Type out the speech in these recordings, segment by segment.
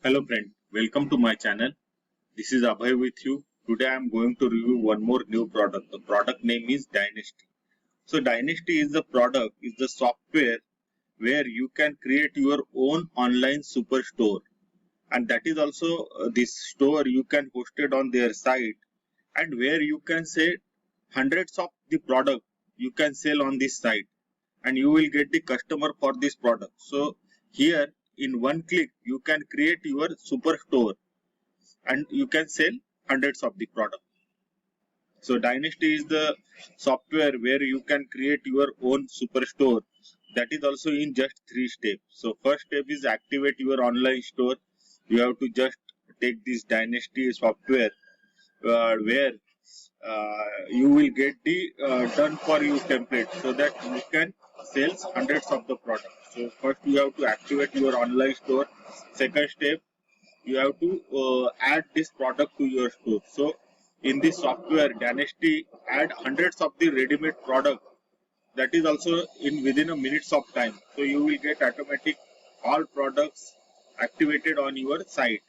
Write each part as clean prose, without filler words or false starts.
Hello friend, welcome to my channel. This is Abhay with you. Today I am going to review one more new product. The product name is Dynasty. So Dynasty is the software where you can create your own online superstore, and that is also this store you can host it on their site, and where you can sell hundreds of the product you can sell on this site, and you will get the customer for this product. So here in one click you can create your superstore and you can sell hundreds of the product. So Dynasty is the software where you can create your own superstore. That is also in just 3 steps. So first step is activate your online store. You have to just take this Dynasty software where you will get the done for you template so that you can sell hundreds of the product. So first you have to activate your online store. Second step, you have to add this product to your store. So in this software Dynasty add hundreds of the ready-made product, that is also in within a minutes of time. So you will get automatic all products activated on your site,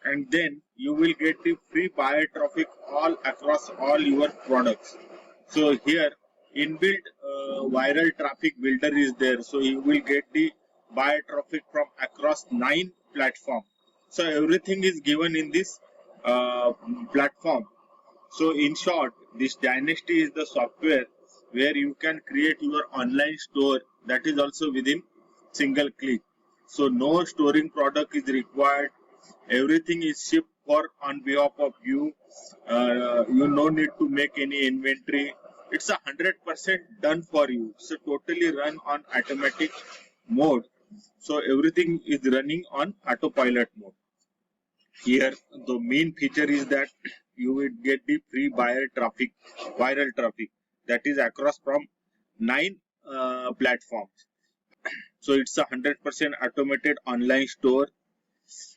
and then you will get the free buyer traffic all across all your products. So here inbuilt viral traffic builder is there, so you will get the buyer traffic from across 9 platforms. So everything is given in this platform. So in short, this Dynasty is the software where you can create your online store, that is also within single click. So no storing product is required. Everything is shipped for on behalf of you. You no need to make any inventory. It's 100% done for you. So totally run on automatic mode. So everything is running on autopilot mode. Here the main feature is that you will get the free buyer traffic, viral traffic, that is across from 9 platforms. So it's 100% automated online store.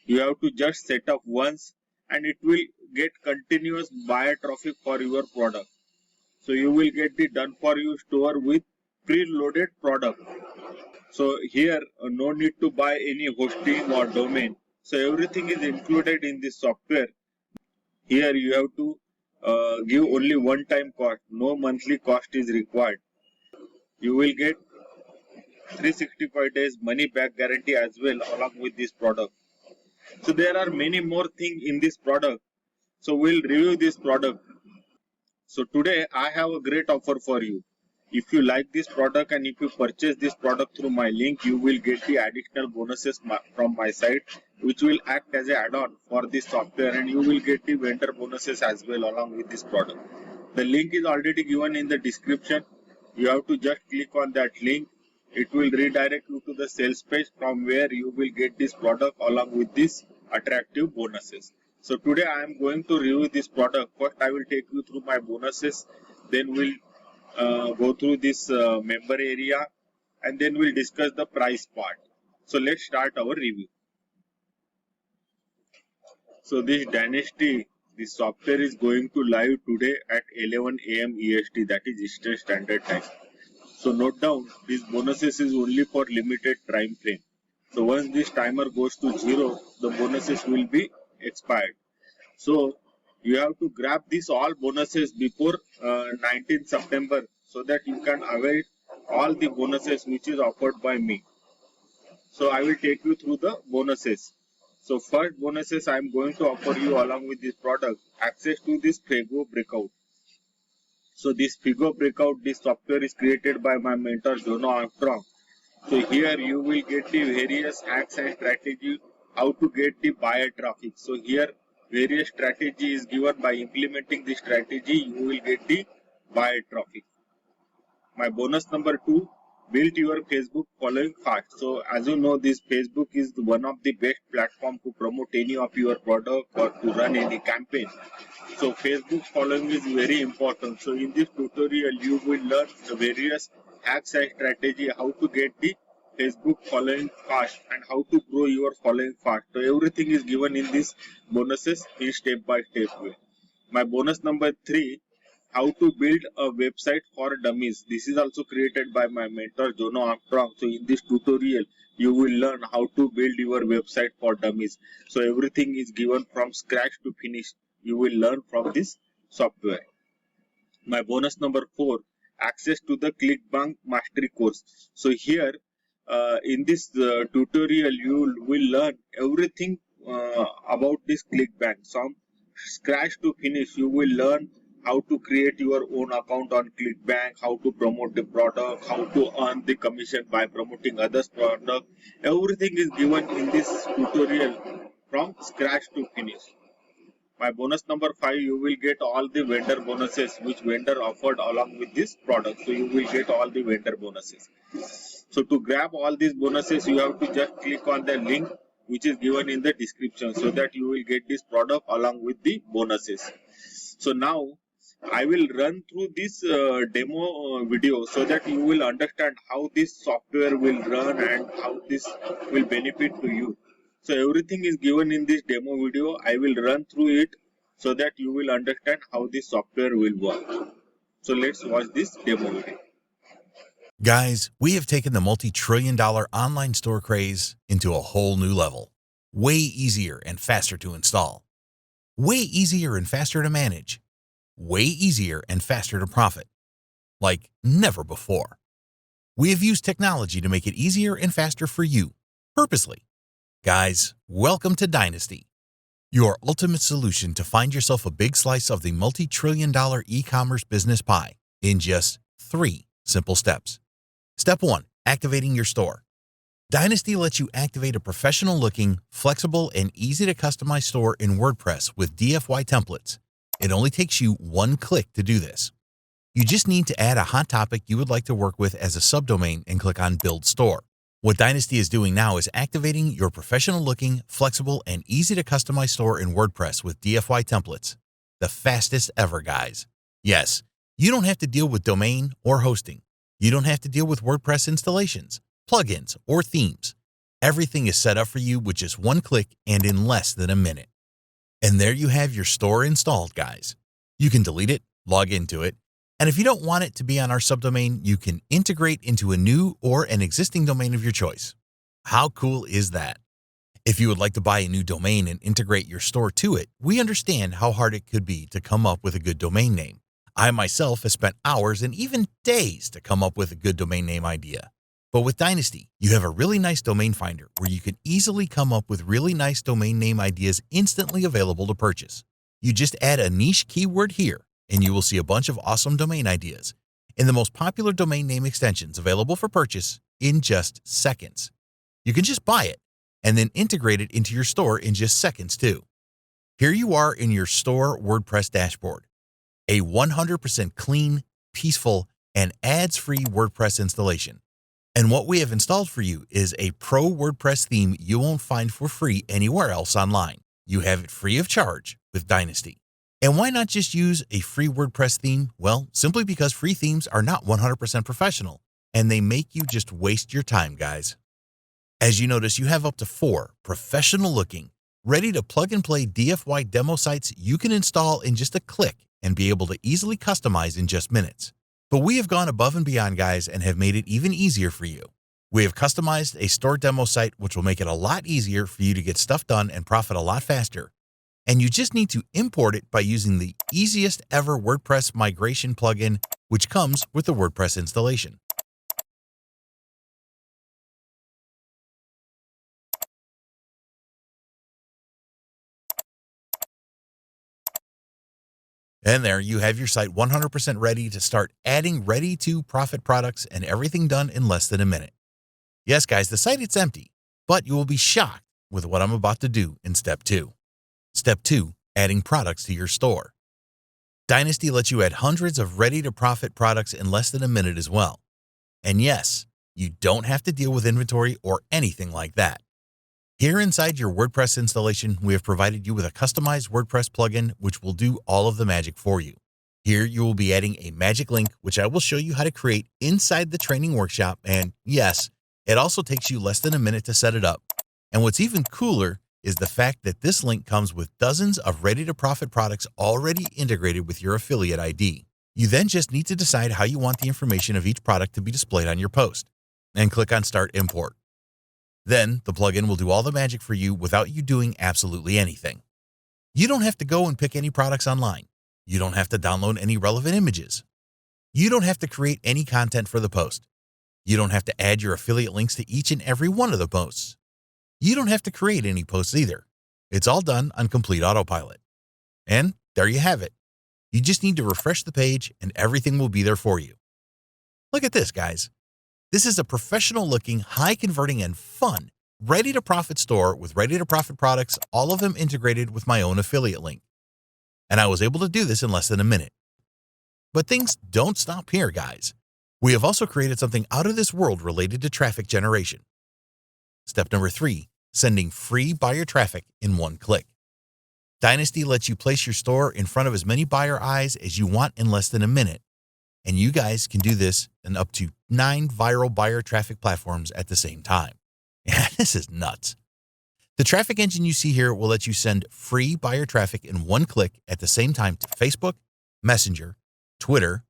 You have to just set up once and it will get continuous buyer traffic for your product. So you will get the done for you store with preloaded product. So here no need to buy any hosting or domain. So everything is included in this software. Here you have to give only one time cost, no monthly cost is required. You will get 365 days money back guarantee as well along with this product. So there are many more things in this product. So we'll review this product. So today I have a great offer for you. If you like this product and if you purchase this product through my link, you will get the additional bonuses from my site, which will act as an add-on for this software, and you will get the vendor bonuses as well along with this product. The link is already given in the description. You have to just click on that link. It will redirect you to the sales page from where you will get this product along with these attractive bonuses. So today I am going to review this product. First I will take you through my bonuses, then we'll go through this member area, and then we'll discuss the price part. So let's start our review. So this Dynasty, this software is going to live today at 11 AM EST, that is Eastern Standard Time. So note down, these bonuses is only for limited time frame. So once this timer goes to 0, the bonuses will be expired. So you have to grab these all bonuses before 19th September so that you can avail all the bonuses which is offered by me. So I will take you through the bonuses. So first bonuses I am going to offer you along with this product, access to this Figo breakout. So this Figo breakout, this software is created by my mentor Jono Armstrong. So here you will get the various hacks and strategy how to get the buyer traffic. So here various strategy is given. By implementing the strategy you will get the buyer traffic. My bonus number 2, build your Facebook following fast. So as you know, this Facebook is one of the best platform to promote any of your product or to run any campaign. So Facebook following is very important. So in this tutorial you will learn the various hacks and strategy how to get the Facebook following fast and how to grow your following fast. So everything is given in this bonuses in step by step way. My bonus number 3, how to build a website for dummies. This is also created by my mentor Jono Armstrong. So in this tutorial, you will learn how to build your website for dummies. So everything is given from scratch to finish. You will learn from this software. My bonus number 4, access to the ClickBank Mastery course. So here in this tutorial, you will learn everything about this ClickBank. From scratch to finish, you will learn how to create your own account on ClickBank, how to promote the product, how to earn the commission by promoting others' product. Everything is given in this tutorial from scratch to finish. My bonus number 5, you will get all the vendor bonuses which vendor offered along with this product. So you will get all the vendor bonuses. So to grab all these bonuses, you have to just click on the link which is given in the description, so that you will get this product along with the bonuses. So now I will run through this demo video so that you will understand how this software will run and how this will benefit to you. So everything is given in this demo video. I will run through it so that you will understand how this software will work. So let's watch this demo video. Guys, we have taken the multi-trillion-dollar online store craze into a whole new level. Way easier and faster to install. Way easier and faster to manage. Way easier and faster to profit. Like never before. We have used technology to make it easier and faster for you, purposely. Guys, welcome to Dynasty, your ultimate solution to find yourself a big slice of the multi-trillion-dollar e-commerce business pie in just 3 simple steps. Step 1, activating your store. Dynasty lets you activate a professional-looking, flexible, and easy-to-customize store in WordPress with DFY templates. It only takes you 1 click to do this. You just need to add a hot topic you would like to work with as a subdomain and click on Build Store. What Dynasty is doing now is activating your professional-looking, flexible, and easy-to-customize store in WordPress with DFY templates. The fastest ever, guys. Yes, you don't have to deal with domain or hosting. You don't have to deal with WordPress installations, plugins, or themes. Everything is set up for you with just 1 click and in less than a minute. And there you have your store installed, guys. You can delete it, log into it, and if you don't want it to be on our subdomain, you can integrate into a new or an existing domain of your choice. How cool is that? If you would like to buy a new domain and integrate your store to it, we understand how hard it could be to come up with a good domain name. I myself have spent hours and even days to come up with a good domain name idea. But with Dynasty, you have a really nice domain finder where you can easily come up with really nice domain name ideas instantly available to purchase. You just add a niche keyword here, and you will see a bunch of awesome domain ideas in the most popular domain name extensions available for purchase in just seconds. You can just buy it and then integrate it into your store in just seconds too. Here you are in your store WordPress dashboard. A 100% clean, peaceful, and ads-free WordPress installation. And what we have installed for you is a pro WordPress theme you won't find for free anywhere else online. You have it free of charge with Dynasty. And why not just use a free WordPress theme? Well, simply because free themes are not 100% professional, and they make you just waste your time, guys. As you notice, you have up to 4 professional-looking, ready to plug-and-play DFY demo sites you can install in just a click and be able to easily customize in just minutes. But we have gone above and beyond, guys, and have made it even easier for you. We have customized a store demo site which will make it a lot easier for you to get stuff done and profit a lot faster. And you just need to import it by using the easiest ever WordPress migration plugin, which comes with the WordPress installation. And there you have your site 100% ready to start adding ready-to-profit products and everything done in less than a minute. Yes, guys, the site is empty, but you will be shocked with what I'm about to do in Step 2. Step 2, adding products to your store. Dynasty lets you add hundreds of ready-to-profit products in less than a minute as well. And yes, you don't have to deal with inventory or anything like that. Here inside your WordPress installation, we have provided you with a customized WordPress plugin which will do all of the magic for you. Here you will be adding a magic link which I will show you how to create inside the training workshop, and yes, it also takes you less than a minute to set it up. And what's even cooler is the fact that this link comes with dozens of ready-to-profit products already integrated with your affiliate ID. You then just need to decide how you want the information of each product to be displayed on your post and click on Start Import. Then the plugin will do all the magic for you without you doing absolutely anything. You don't have to go and pick any products online. You don't have to download any relevant images. You don't have to create any content for the post. You don't have to add your affiliate links to each and every one of the posts. You don't have to create any posts either. It's all done on complete autopilot. And there you have it. You just need to refresh the page and everything will be there for you. Look at this, guys. This is a professional-looking, high-converting, and fun, ready-to-profit store with ready-to-profit products, all of them integrated with my own affiliate link. And I was able to do this in less than a minute. But things don't stop here, guys. We have also created something out of this world related to traffic generation. Step number 3, sending free buyer traffic in one click. Dynasty lets you place your store in front of as many buyer eyes as you want in less than a minute. And you guys can do this in up to 9 viral buyer traffic platforms at the same time. Yeah, this is nuts. The traffic engine you see here will let you send free buyer traffic in one click at the same time to Facebook, Messenger, Twitter,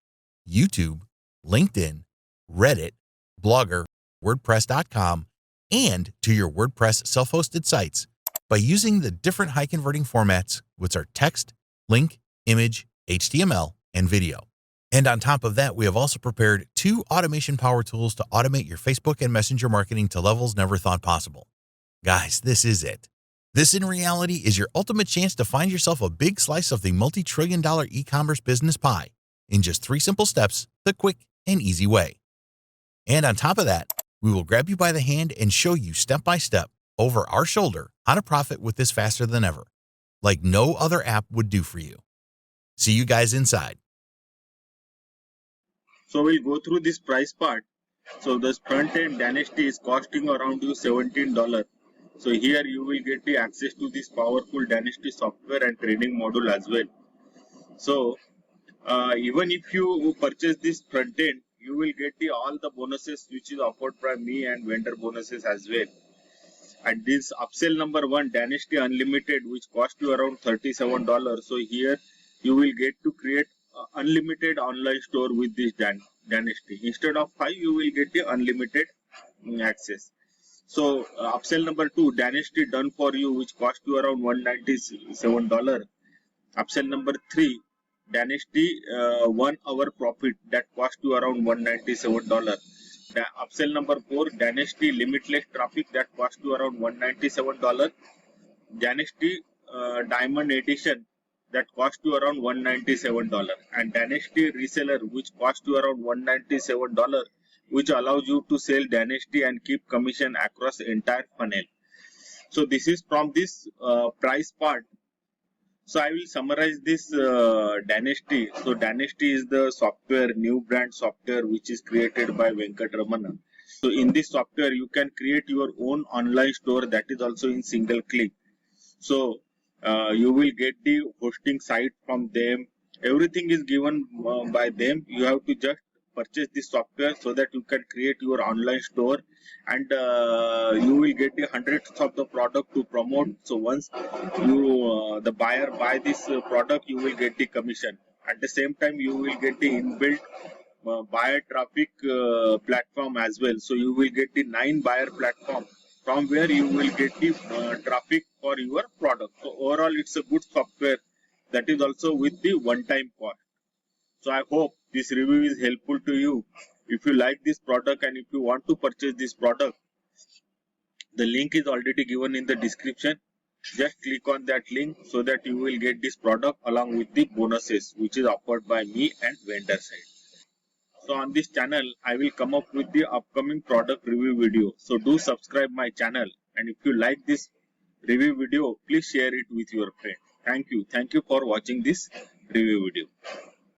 YouTube, LinkedIn, Reddit, Blogger, WordPress.com, and to your WordPress self-hosted sites by using the different high-converting formats, which are text, link, image, HTML, and video. And on top of that, we have also prepared 2 automation power tools to automate your Facebook and Messenger marketing to levels never thought possible. Guys, this is it. This in reality is your ultimate chance to find yourself a big slice of the multi-trillion-dollar e-commerce business pie in just 3 simple steps, the quick and easy way. And on top of that, we will grab you by the hand and show you step by step over our shoulder how to profit with this faster than ever, like no other app would do for you. See you guys inside. So we'll go through this price part. So this front end Dynasty is costing around you $17. So here you will get the access to this powerful Dynasty software and training module as well. So even if you purchase this front end, you will get all the bonuses which is offered by me and vendor bonuses as well. And this upsell number 1 Dynasty Unlimited, which cost you around $37. So here you will get to create unlimited online store with this Dynasty. Instead of 5, you will get the unlimited access. So upsell number 2 Dynasty Done For You, which cost you around $197. Upsell number 3 Dynasty 1 hour profit, that cost you around $197. Upsell number 4 Dynasty Limitless Traffic, that cost you around $197. Dynasty Diamond Edition, that cost you around $197. And Dynasty Reseller, which cost you around $197, which allows you to sell Dynasty and keep commission across the entire funnel. So this is from this price part. So I will summarize this Dynasty. So Dynasty is the software, new brand software, which is created by Venkatramana. So in this software, you can create your own online store, that is also in single click. So you will get the hosting site from them. Everything is given by them. You have to just purchase this software so that you can create your online store, and you will get the hundreds of the product to promote. So once you the buyer buy this product, you will get the commission. At the same time, you will get the inbuilt buyer traffic platform as well. So you will get the 9 buyer platform from where you will get the traffic for your product. So overall, it's a good software that is also with the one-time cost. So I hope this review is helpful to you. If you like this product and if you want to purchase this product, the link is already given in the description. Just click on that link so that you will get this product along with the bonuses which is offered by me and vendor side. So on this channel, I will come up with the upcoming product review video. So do subscribe my channel, and if you like this review video, please share it with your friend. Thank you. Thank you for watching this review video.